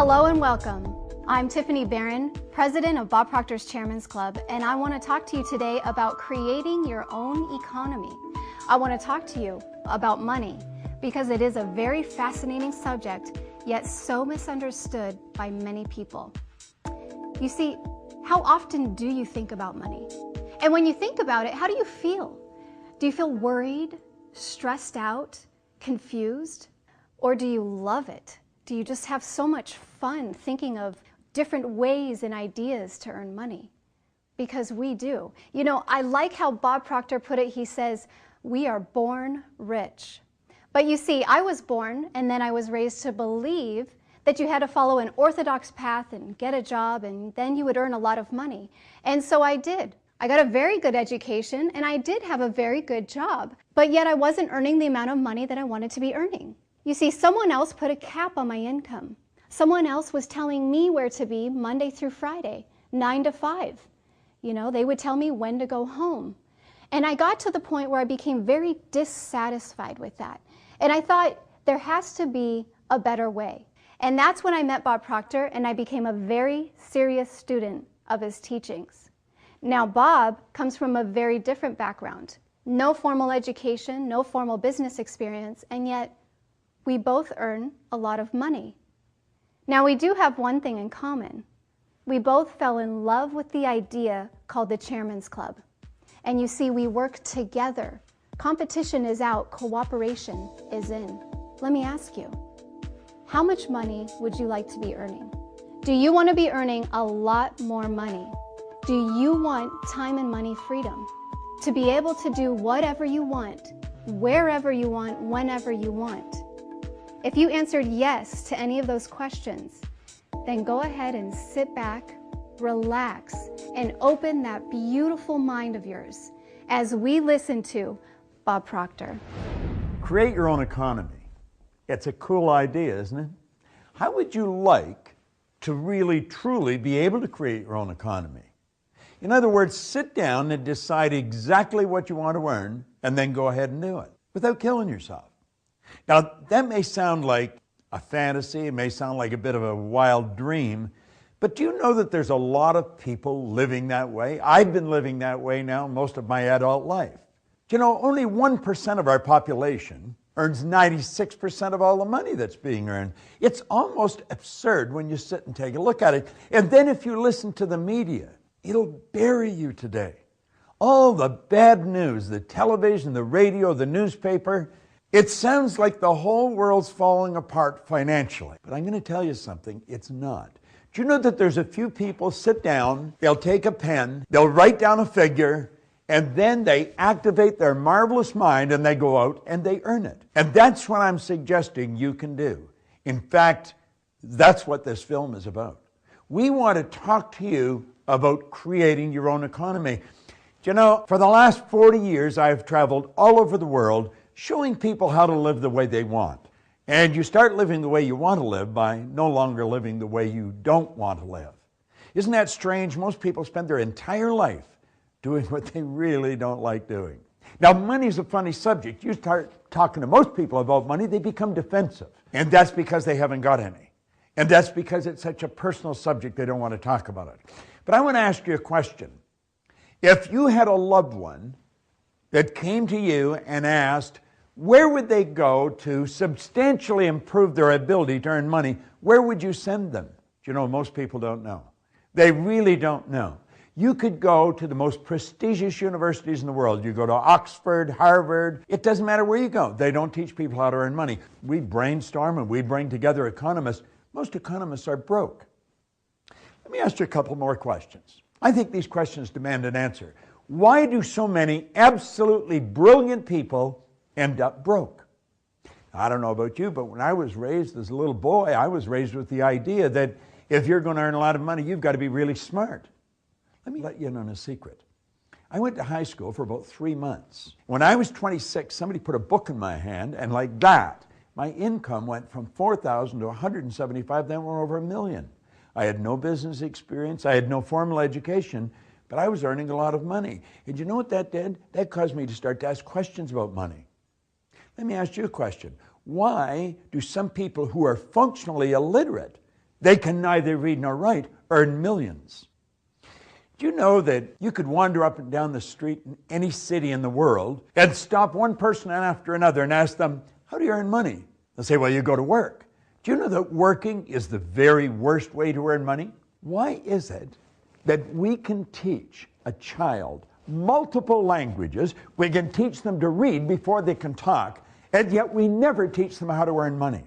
Hello and welcome. I'm Tiffany Barron, president of Bob Proctor's Chairman's Club, and I want to talk to you today about creating your own economy. I want to talk to you about money because it is a very fascinating subject, yet so misunderstood by many people. You see, how often do you think about money? And when you think about it, how do you feel? Do you feel worried, stressed out, confused? Or do you love it? Do you just have so much fun thinking of different ways and ideas to earn money? Because we do. You know, I like how Bob Proctor put it. He says, we are born rich. But you see, I was born and then I was raised to believe that you had to follow an orthodox path and get a job and then you would earn a lot of money. And so I did. I got a very good education and I did have a very good job, but yet I wasn't earning the amount of money that I wanted to be earning. You see, someone else put a cap on my income. Someone else was telling me where to be Monday through Friday, 9 to 5. You know, they would tell me when to go home. And I got to the point where I became very dissatisfied with that. And I thought there has to be a better way. And that's when I met Bob Proctor and I became a very serious student of his teachings. Now, Bob comes from a very different background. No formal education, no formal business experience, and yet we both earn a lot of money. Now, we do have one thing in common. We both fell in love with the idea called the Chairman's Club. And you see, we work together. Competition is out, cooperation is in. Let me ask you, how much money would you like to be earning? Do you want to be earning a lot more money? Do you want time and money freedom? To be able to do whatever you want, wherever you want, whenever you want? If you answered yes to any of those questions, then go ahead and sit back, relax, and open that beautiful mind of yours as we listen to Bob Proctor. Create your own economy. It's a cool idea, isn't it? How would you like to really, truly be able to create your own economy? In other words, sit down and decide exactly what you want to earn and then go ahead and do it without killing yourself. Now, that may sound like a fantasy, it may sound like a bit of a wild dream, but do you know that there's a lot of people living that way? I've been living that way now most of my adult life. Do you know, only 1% of our population earns 96% of all the money that's being earned. It's almost absurd when you sit and take a look at it. And then if you listen to the media, it'll bury you today. All the bad news, the television, the radio, the newspaper, it sounds like the whole world's falling apart financially. But I'm going to tell you something, it's not. Do you know that there's a few people sit down, they'll take a pen, they'll write down a figure, and then they activate their marvelous mind and they go out and they earn it. And that's what I'm suggesting you can do. In fact, that's what this film is about. We want to talk to you about creating your own economy. Do you know, for the last 40 years, I've traveled all over the world showing people how to live the way they want. And you start living the way you want to live by no longer living the way you don't want to live. Isn't that strange? Most people spend their entire life doing what they really don't like doing. Now, money's a funny subject. You start talking to most people about money, they become defensive. And that's because they haven't got any. And that's because it's such a personal subject, they don't want to talk about it. But I want to ask you a question. If you had a loved one that came to you and asked, where would they go to substantially improve their ability to earn money? Where would you send them? You know, most people don't know. They really don't know. You could go to the most prestigious universities in the world. You go to Oxford, Harvard. It doesn't matter where you go. They don't teach people how to earn money. We brainstorm and we bring together economists. Most economists are broke. Let me ask you a couple more questions. I think these questions demand an answer. Why do so many absolutely brilliant people end up broke? I don't know about you, but when I was raised as a little boy, I was raised with the idea that if you're going to earn a lot of money, you've got to be really smart. Let me let you in on a secret. I went to high school for about 3 months. When I was 26, somebody put a book in my hand, and like that, my income went from $4,000 to $175,000, then went over $1 million. I had no business experience, I had no formal education, but I was earning a lot of money. And you know what that did? That caused me to start to ask questions about money. Let me ask you a question. Why do some people who are functionally illiterate They can neither read nor write, earn millions. Do you know that you could wander up and down the street in any city in the world and stop one person after another and ask them, how do you earn money? They'll say, well, you go to work. Do you know that working is the very worst way to earn money? Why is it that we can teach a child multiple languages, we can teach them to read before they can talk, and yet we never teach them how to earn money?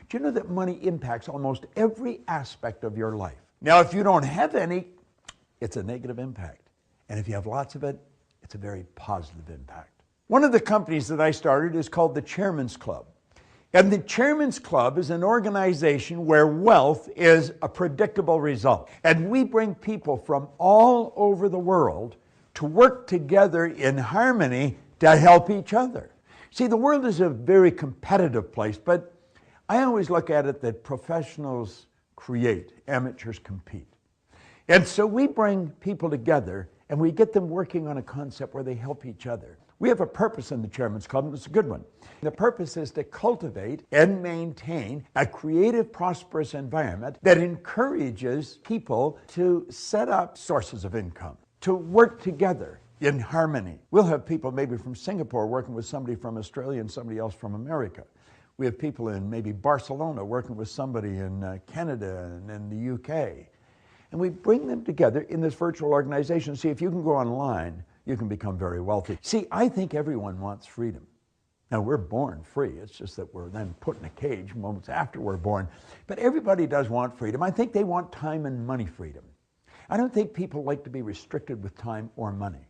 Do you know that money impacts almost every aspect of your life? Now, if you don't have any, it's a negative impact. And if you have lots of it, it's a very positive impact. One of the companies that I started is called the Chairman's Club. And the Chairman's Club is an organization where wealth is a predictable result. And we bring people from all over the world to work together in harmony to help each other. See, the world is a very competitive place, but I always look at it that professionals create, amateurs compete. And so we bring people together and we get them working on a concept where they help each other. We have a purpose in the Chairman's Club, and it's a good one. The purpose is to cultivate and maintain a creative, prosperous environment that encourages people to set up sources of income, to work together in harmony. We'll have people maybe from Singapore working with somebody from Australia and somebody else from America. We have people in maybe Barcelona working with somebody in Canada and in the UK. And we bring them together in this virtual organization. See, if you can go online, you can become very wealthy. See, I think everyone wants freedom. Now, we're born free. It's just that we're then put in a cage moments after we're born. But everybody does want freedom. I think they want time and money freedom. I don't think people like to be restricted with time or money.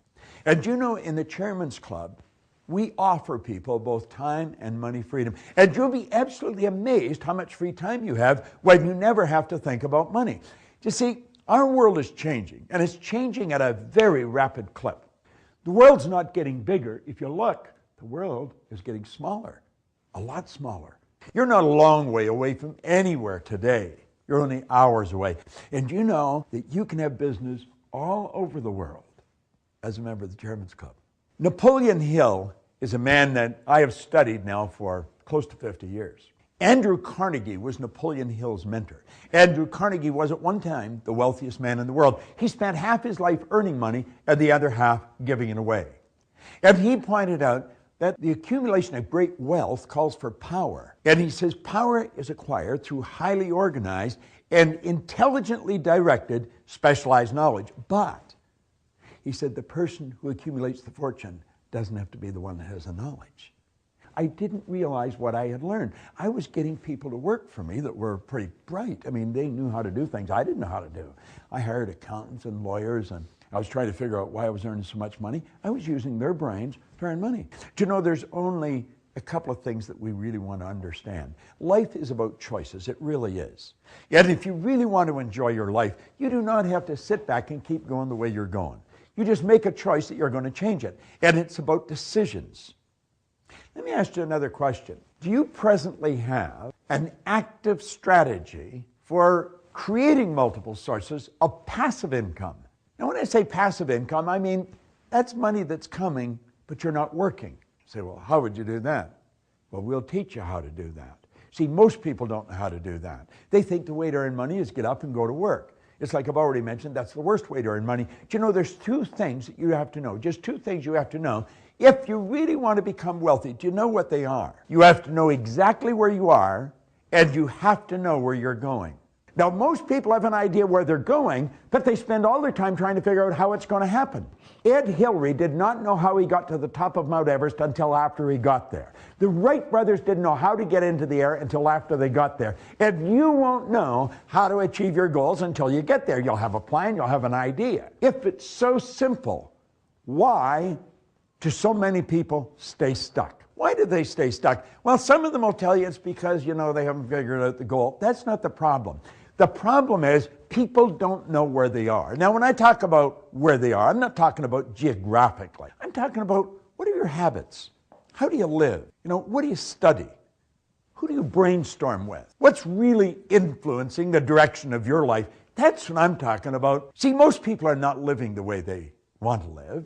And you know, in the Chairman's Club, we offer people both time and money freedom. And you'll be absolutely amazed how much free time you have when you never have to think about money. You see, our world is changing, and it's changing at a very rapid clip. The world's not getting bigger. If you look, the world is getting smaller, a lot smaller. You're not a long way away from anywhere today. You're only hours away. And you know that you can have business all over the world as a member of the Chairman's Club. Napoleon Hill is a man that I have studied now for close to 50 years. Andrew Carnegie was Napoleon Hill's mentor. Andrew Carnegie was at one time the wealthiest man in the world. He spent half his life earning money and the other half giving it away. And he pointed out that the accumulation of great wealth calls for power. And he says power is acquired through highly organized and intelligently directed specialized knowledge. But he said the person who accumulates the fortune doesn't have to be the one that has the knowledge. I didn't realize what I had learned. I was getting people to work for me that were pretty bright. I mean, they knew how to do things I didn't know how to do. I hired accountants and lawyers, and I was trying to figure out why I was earning so much money. I was using their brains to earn money. Do you know, there's only a couple of things that we really want to understand. Life is about choices. It really is. And if you really want to enjoy your life, you do not have to sit back and keep going the way you're going. You just make a choice that you're going to change it. And it's about decisions. Let me ask you another question. Do you presently have an active strategy for creating multiple sources of passive income? Now, when I say passive income, I mean that's money that's coming, but you're not working. You say, well, how would you do that? Well, we'll teach you how to do that. See, most people don't know how to do that. They think the way to earn money is get up and go to work. It's like I've already mentioned, that's the worst way to earn money. Do you know there's two things that you have to know, just two things you have to know. If you really want to become wealthy, do you know what they are? You have to know exactly where you are, and you have to know where you're going. Now, most people have an idea where they're going, but they spend all their time trying to figure out how it's going to happen. Ed Hillary did not know how he got to the top of Mount Everest until after he got there. The Wright brothers didn't know how to get into the air until after they got there. And you won't know how to achieve your goals until you get there. You'll have a plan, you'll have an idea. If it's so simple, why do so many people stay stuck? Why do they stay stuck? Well, some of them will tell you it's because, you know, they haven't figured out the goal. That's not the problem. The problem is people don't know where they are. Now, when I talk about where they are, I'm not talking about geographically. I'm talking about what are your habits? How do you live? You know, what do you study? Who do you brainstorm with? What's really influencing the direction of your life? That's what I'm talking about. See, most people are not living the way they want to live.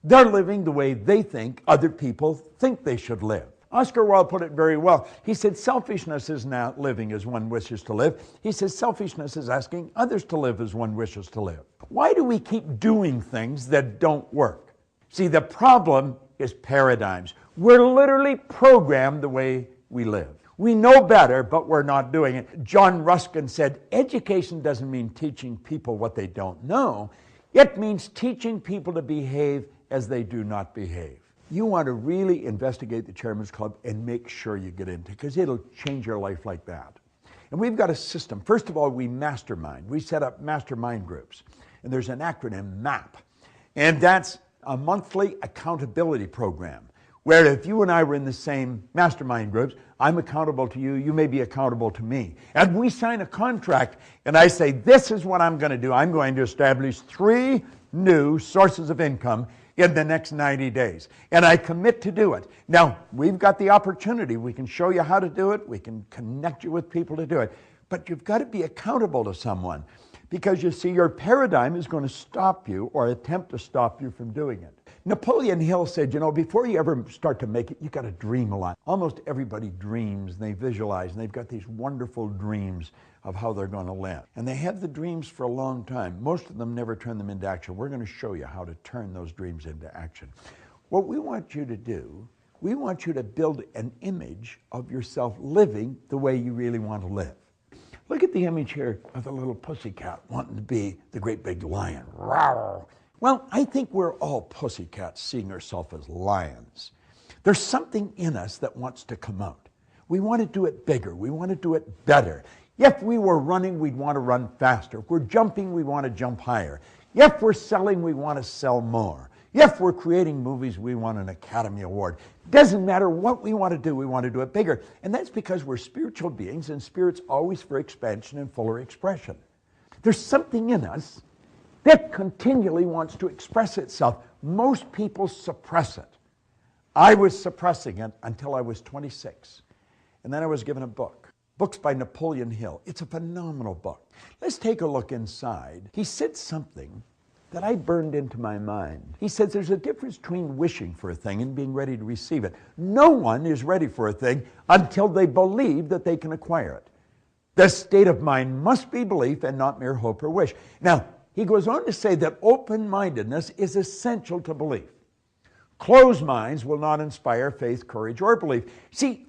They're living the way they think other people think they should live. Oscar Wilde put it very well. He said, selfishness is not living as one wishes to live. He says, selfishness is asking others to live as one wishes to live. Why do we keep doing things that don't work? See, the problem is paradigms. We're literally programmed the way we live. We know better, but we're not doing it. John Ruskin said, education doesn't mean teaching people what they don't know. It means teaching people to behave as they do not behave. You want to really investigate the Chairman's Club and make sure you get into it, because it'll change your life like that. And we've got a system. First of all, we mastermind. We set up mastermind groups. And there's an acronym, MAP. And that's a monthly accountability program, where if you and I were in the same mastermind groups, I'm accountable to you, you may be accountable to me. And we sign a contract, and I say, this is what I'm going to do. I'm going to establish 3 new sources of income in the next 90 days. And I commit to do it. Now, we've got the opportunity. We can show you how to do it. We can connect you with people to do it. But you've got to be accountable to someone. Because you see, your paradigm is going to stop you or attempt to stop you from doing it. Napoleon Hill said, you know, before you ever start to make it, you got to dream a lot. Almost everybody dreams, and they visualize, and they've got these wonderful dreams of how they're going to live. And they have the dreams for a long time. Most of them never turn them into action. We're going to show you how to turn those dreams into action. What we want you to do, we want you to build an image of yourself living the way you really want to live. Look at the image here of the little pussycat wanting to be the great big lion. Rawr. Well, I think we're all pussycats seeing ourselves as lions. There's something in us that wants to come out. We want to do it bigger. We want to do it better. If we were running, we'd want to run faster. If we're jumping, we want to jump higher. If we're selling, we want to sell more. If we're creating movies, we want an Academy Award. Doesn't matter what we want to do it bigger. And that's because we're spiritual beings, and spirit's always for expansion and fuller expression. There's something in us that continually wants to express itself. Most people suppress it. I was suppressing it until I was 26. And then I was given a book. Books by Napoleon Hill. It's a phenomenal book. Let's take a look inside. He said something that I burned into my mind. He says there's a difference between wishing for a thing and being ready to receive it. No one is ready for a thing until they believe that they can acquire it. The state of mind must be belief and not mere hope or wish. Now, he goes on to say that open-mindedness is essential to belief. Closed minds will not inspire faith, courage, or belief. See,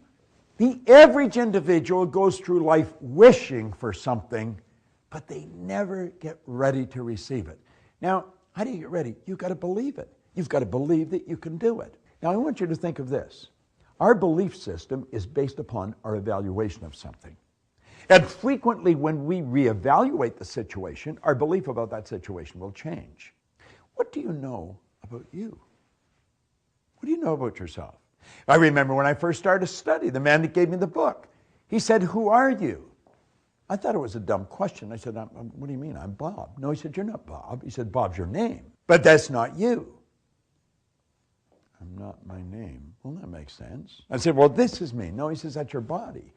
the average individual goes through life wishing for something, but they never get ready to receive it. Now, how do you get ready? You've got to believe it. You've got to believe that you can do it. Now, I want you to think of this. Our belief system is based upon our evaluation of something. And frequently when we reevaluate the situation, our belief about that situation will change. What do you know about you? What do you know about yourself? I remember when I first started to study, the man that gave me the book, he said, "Who are you?" I thought it was a dumb question. I said, "What do you mean? I'm Bob." No, he said, "You're not Bob." He said, "Bob's your name, but that's not you." "I'm not my name." Well, that makes sense. I said, "Well, this is me." No, he says, "That's your body."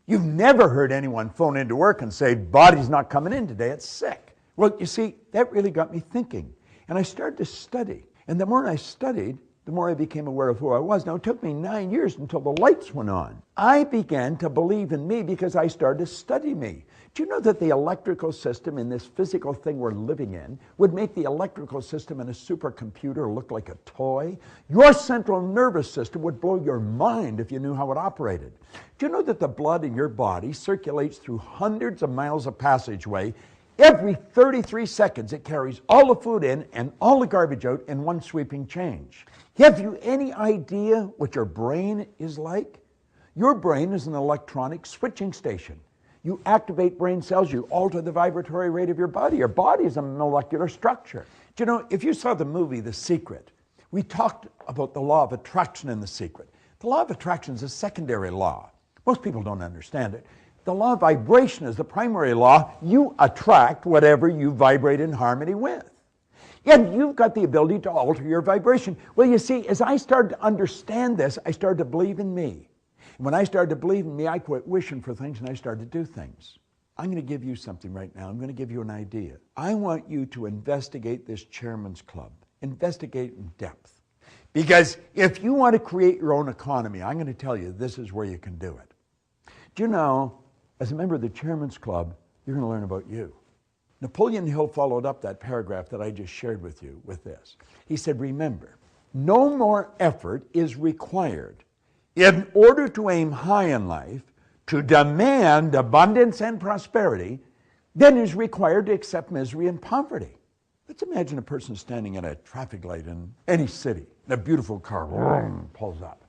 You've never heard anyone phone into work and say, "Body's not coming in today, it's sick." Well, you see, that really got me thinking. And I started to study. And the more I studied, the more I became aware of who I was. Now, it took me 9 years until the lights went on. I began to believe in me because I started to study me. Do you know that the electrical system in this physical thing we're living in would make the electrical system in a supercomputer look like a toy? Your central nervous system would blow your mind if you knew how it operated. Do you know that the blood in your body circulates through hundreds of miles of passageway? Every 33 seconds, it carries all the food in and all the garbage out in one sweeping change. Have you any idea what your brain is like? Your brain is an electronic switching station. You activate brain cells, you alter the vibratory rate of your body. Your body is a molecular structure. Do you know, if you saw the movie The Secret, we talked about the law of attraction in The Secret. The law of attraction is a secondary law. Most people don't understand it. The law of vibration is the primary law. You attract whatever you vibrate in harmony with. And you've got the ability to alter your vibration. Well, you see, as I started to understand this, I started to believe in me. And when I started to believe in me, I quit wishing for things and I started to do things. I'm going to give you something right now. I'm going to give you an idea. I want you to investigate this Chairman's Club. Investigate in depth. Because if you want to create your own economy, I'm going to tell you, this is where you can do it. Do you know, as a member of the Chairman's Club, you're going to learn about you. Napoleon Hill followed up that paragraph that I just shared with you with this. He said, remember, no more effort is required in order to aim high in life, to demand abundance and prosperity, than is required to accept misery and poverty. Let's imagine a person standing at a traffic light in any city, and a beautiful car pulls up.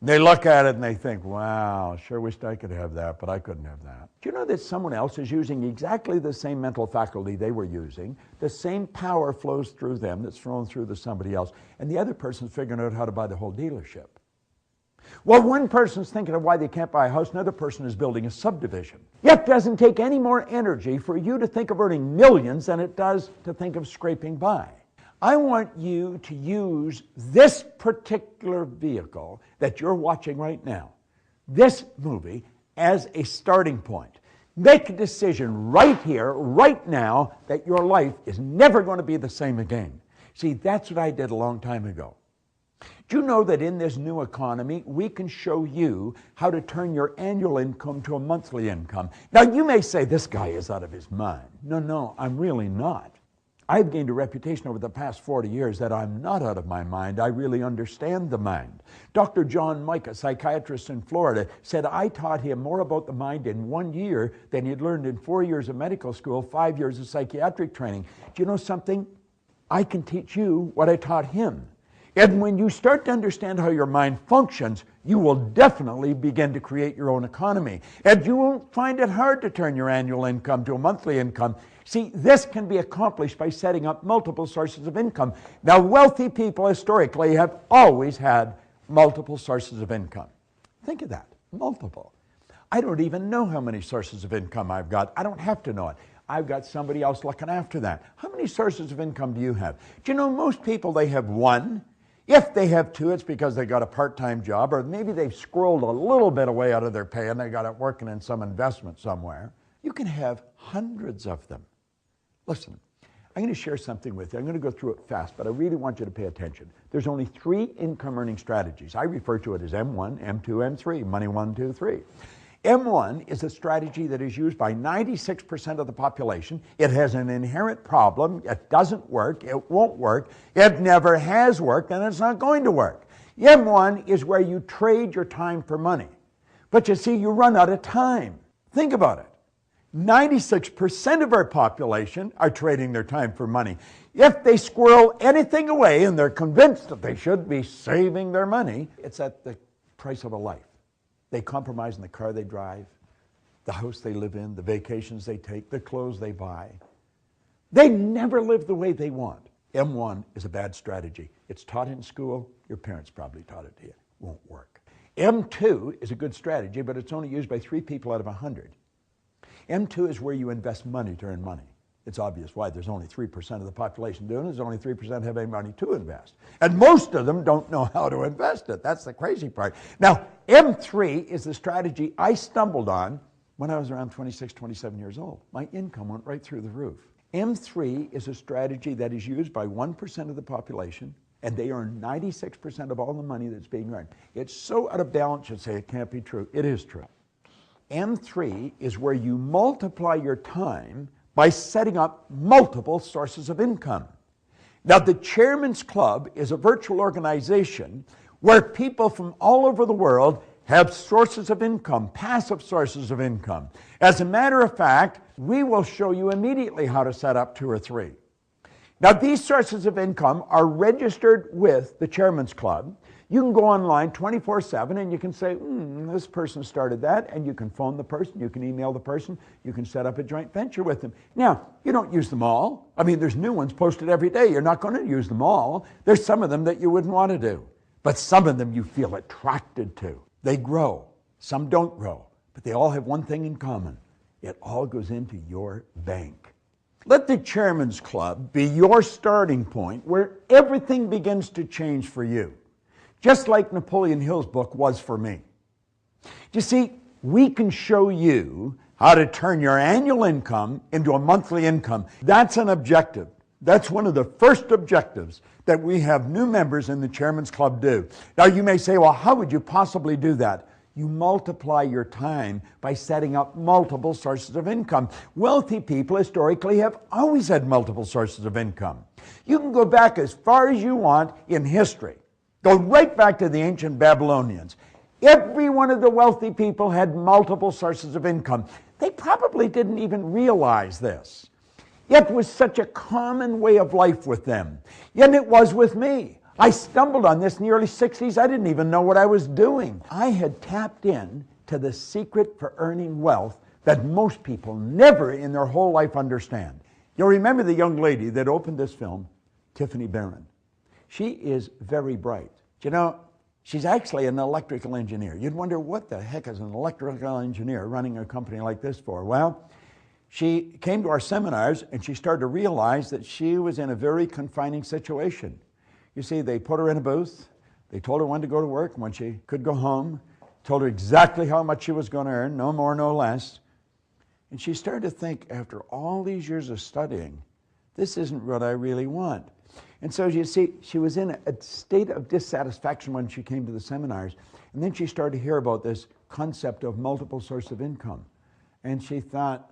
And they look at it and they think, wow, sure wished I could have that, but I couldn't have that. Do you know that someone else is using exactly the same mental faculty they were using? The same power flows through them that's thrown through to somebody else, and the other person's figuring out how to buy the whole dealership. Well, one person's thinking of why they can't buy a house, another person is building a subdivision. It doesn't take any more energy for you to think of earning millions than it does to think of scraping by. I want you to use this particular vehicle that you're watching right now, this movie, as a starting point. Make a decision right here, right now, that your life is never going to be the same again. See, that's what I did a long time ago. Do you know that in this new economy, we can show you how to turn your annual income to a monthly income? Now, you may say, this guy is out of his mind. No, I'm really not. I've gained a reputation over the past 40 years that I'm not out of my mind. I really understand the mind. Dr. John Mike, a psychiatrist in Florida, said I taught him more about the mind in 1 year than he'd learned in 4 years of medical school, 5 years of psychiatric training. Do you know something? I can teach you what I taught him. And when you start to understand how your mind functions, you will definitely begin to create your own economy. And you won't find it hard to turn your annual income to a monthly income. See, this can be accomplished by setting up multiple sources of income. Now, wealthy people historically have always had multiple sources of income. Think of that, multiple. I don't even know how many sources of income I've got. I don't have to know it. I've got somebody else looking after that. How many sources of income do you have? Do you know most people, they have one? If they have two, it's because they got a part-time job, or maybe they've squirreled a little bit away out of their pay and they got it working in some investment somewhere. You can have hundreds of them. Listen, I'm going to share something with you. I'm going to go through it fast, but I really want you to pay attention. There's only 3 income earning strategies. I refer to it as M1, M2, M3, money 1, 2, 3. M1 is a strategy that is used by 96% of the population. It has an inherent problem. It doesn't work. It won't work. It never has worked, and it's not going to work. M1 is where you trade your time for money. But you see, you run out of time. Think about it. 96% of our population are trading their time for money. If they squirrel anything away and they're convinced that they should be saving their money, it's at the price of a life. They compromise in the car they drive, the house they live in, the vacations they take, the clothes they buy. They never live the way they want. M1 is a bad strategy. It's taught in school. Your parents probably taught it to you. It won't work. M2 is a good strategy, but it's only used by 3 people out of 100. M2 is where you invest money to earn money. It's obvious why. There's only 3% of the population doing it. There's only 3% have any money to invest. And most of them don't know how to invest it. That's the crazy part. Now, M3 is the strategy I stumbled on when I was around 26, 27 years old. My income went right through the roof. M3 is a strategy that is used by 1% of the population, and they earn 96% of all the money that's being earned. It's so out of balance you'd say it can't be true. It is true. M3 is where you multiply your time by setting up multiple sources of income. Now, the Chairman's Club is a virtual organization where people from all over the world have sources of income, passive sources of income. As a matter of fact, we will show you immediately how to set up 2 or 3. Now, these sources of income are registered with the Chairman's Club. You can go online 24/7 and you can say, this person started that, and you can phone the person, you can email the person, you can set up a joint venture with them. Now, you don't use them all. I mean, there's new ones posted every day. You're not going to use them all. There's some of them that you wouldn't want to do, but some of them you feel attracted to. They grow. Some don't grow, but they all have one thing in common. It all goes into your bank. Let the Chairman's Club be your starting point where everything begins to change for you. Just like Napoleon Hill's book was for me. You see, we can show you how to turn your annual income into a monthly income. That's an objective. That's one of the first objectives that we have new members in the Chairman's Club do. Now you may say, well, how would you possibly do that? You multiply your time by setting up multiple sources of income. Wealthy people historically have always had multiple sources of income. You can go back as far as you want in history. Go right back to the ancient Babylonians. Every one of the wealthy people had multiple sources of income. They probably didn't even realize this. It was such a common way of life with them. And it was with me. I stumbled on this in the early 60s. I didn't even know what I was doing. I had tapped in to the secret for earning wealth that most people never in their whole life understand. You'll remember the young lady that opened this film, Tiffany Barron. She is very bright. You know, she's actually an electrical engineer. You'd wonder, what the heck is an electrical engineer running a company like this for? Well, she came to our seminars and she started to realize that she was in a very confining situation. You see, they put her in a booth, they told her when to go to work, when she could go home, told her exactly how much she was going to earn, no more, no less. And she started to think, after all these years of studying, this isn't what I really want. And so you see, she was in a state of dissatisfaction when she came to the seminars. And then she started to hear about this concept of multiple source of income. And she thought,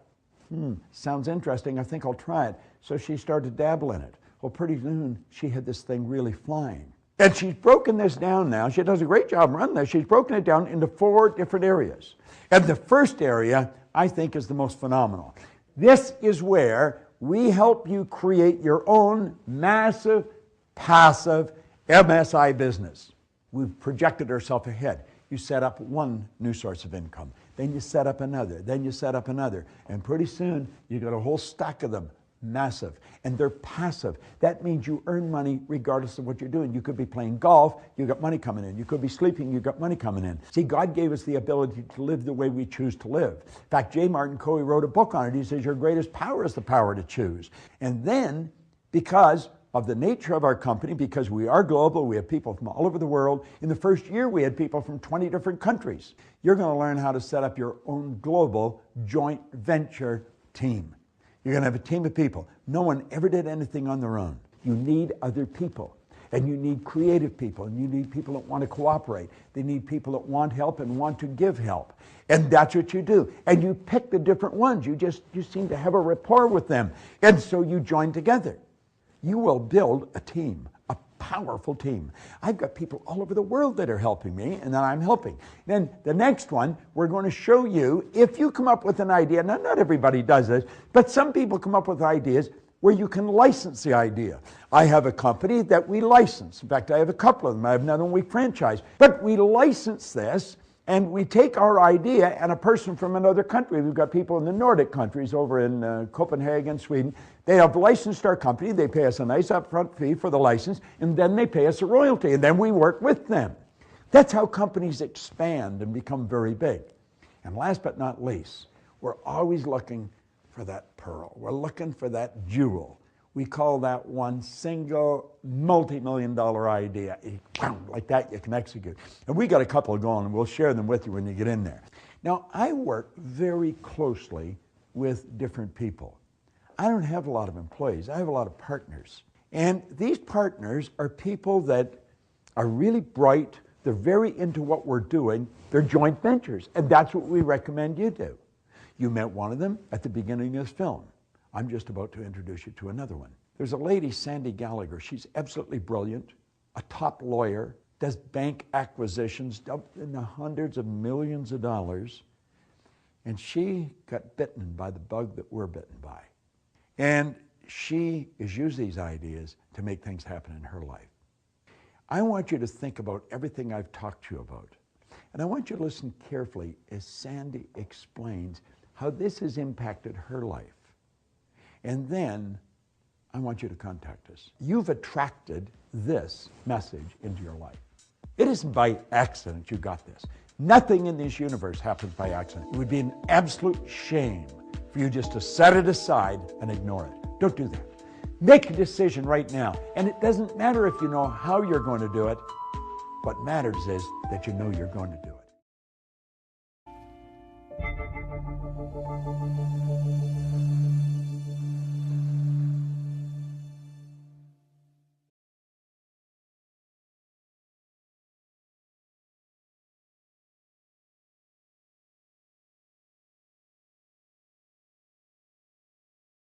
sounds interesting, I think I'll try it. So she started to dabble in it. Well, pretty soon, she had this thing really flying. And she's broken this down now. She does a great job running this. She's broken it down into 4 different areas. And the first area, I think, is the most phenomenal. This is where we help you create your own massive, passive MSI business. We've projected ourselves ahead. You set up one new source of income. Then you set up another. Then you set up another. And pretty soon, you got a whole stack of them. Massive. And they're passive. That means you earn money regardless of what you're doing. You could be playing golf, you got money coming in. You could be sleeping, you got money coming in. See, God gave us the ability to live the way we choose to live. In fact, J. Martin Coe wrote a book on it. He says, your greatest power is the power to choose. And then, because of the nature of our company, because we are global, we have people from all over the world. In the first year, we had people from 20 different countries. You're going to learn how to set up your own global joint venture team. You're going to have a team of people. No one ever did anything on their own. You need other people. And you need creative people. And you need people that want to cooperate. They need people that want help and want to give help. And that's what you do. And you pick the different ones. You seem to have a rapport with them. And so you join together. You will build a team, a powerful team. I've got people all over the world that are helping me and that I'm helping. Then the next one, we're going to show you, if you come up with an idea, now not everybody does this, but some people come up with ideas where you can license the idea. I have a company that we license. In fact, I have a couple of them. I have another one we franchise. But we license this, and we take our idea, and a person from another country, we've got people in the Nordic countries over in Copenhagen, Sweden, they have licensed our company, they pay us a nice upfront fee for the license, and then they pay us a royalty, and then we work with them. That's how companies expand and become very big. And last but not least, we're always looking for that pearl. We're looking for that jewel. We call that one single multi-million-dollar idea. Like that, you can execute. And we got a couple going, and we'll share them with you when you get in there. Now, I work very closely with different people. I don't have a lot of employees. I have a lot of partners. And these partners are people that are really bright. They're very into what we're doing. They're joint ventures, and that's what we recommend you do. You met one of them at the beginning of this film. I'm just about to introduce you to another one. There's a lady, Sandy Gallagher. She's absolutely brilliant, a top lawyer, does bank acquisitions in the hundreds of millions of dollars. And she got bitten by the bug that we're bitten by. And she has used these ideas to make things happen in her life. I want you to think about everything I've talked to you about. And I want you to listen carefully as Sandy explains how this has impacted her life. And then I want you to contact us. You've attracted this message into your life. It isn't by accident you got this. Nothing in this universe happens by accident. It would be an absolute shame for you just to set it aside and ignore it. Don't do that. Make a decision right now. And it doesn't matter if you know how you're going to do it. What matters is that you know you're going to do it.